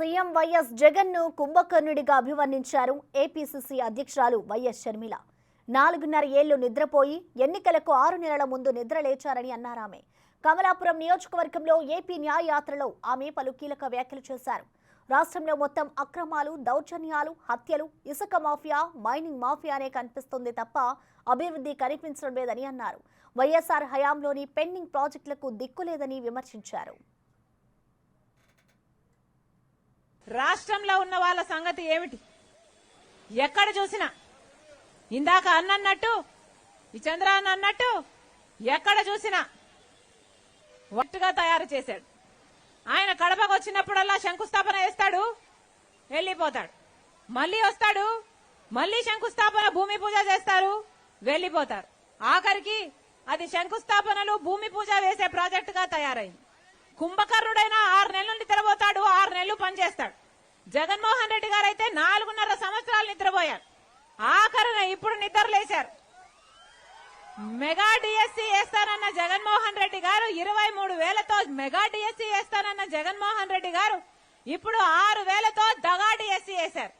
CM YS Jagan ను కుంభకర్ణుడిగా అభివర్ణించారు APCC అధ్యక్షురాలు వైఎస్ షర్మిల. 4.5 ఏళ్లు నిద్రపోయి ఎన్నికలకు 6 నెలల ముందు నిద్రలేచారని అన్నారామె. కమలాపురం నియోజకవర్గంలో ఏపీ న్యాయ యాత్రలో ఆమె పలు కీలక వ్యాఖ్యలు చేశారు. రాష్ట్రంలో మొత్తం అక్రమాలు, దౌర్జన్యాలు, హత్యలు, ఇసుక మాఫియా, మైనింగ్ మాఫియానే కనిపిస్తుంది తప్ప అభివృద్ధి కనిపించడం లేదని అన్నారు. వైఎస్ఆర్ హయాంలోని పెండింగ్ ప్రాజెక్టులకు దిక్కులేదని విమర్శించారు. రాష్ట్రంలో ఉన్న వాళ్ళ సంగతి ఏమిటి? ఎక్కడ చూసినా ఇందాక అన్నట్టు ఈ చంద్రన్న అన్నట్టు ఎక్కడ చూసినా ఒట్టుగా తయారు చేశాడు. ఆయన కడపకు వచ్చినప్పుడల్లా శంకుస్థాపన చేస్తాడు, వెళ్లిపోతాడు. మళ్లీ వస్తాడు, మళ్లీ శంకుస్థాపన, భూమి పూజ చేస్తారు, వెళ్లిపోతారు. ఆఖరికి అది శంకుస్థాపనలు, భూమి పూజ వేసే ప్రాజెక్టుగా తయారైంది. కుంభకర్ణుడైనా 6 నెలలు నిద్రపోతాడు, 6 నెలలు పనిచేస్తాడు. జగన్మోహన్ రెడ్డి గారు అయితే 4.5 సంవత్సరాలు నిద్రపోయారు. ఆఖరున ఇప్పుడు నిద్రలేశారు. మెగా డిఎస్సీ వేస్తానన్న జగన్మోహన్ రెడ్డి గారు 23,000తో మెగా డిఎస్సీ వేస్తానన్న జగన్మోహన్ రెడ్డి గారు ఇప్పుడు 6,000తో దగా డిఎస్సీ వేశారు.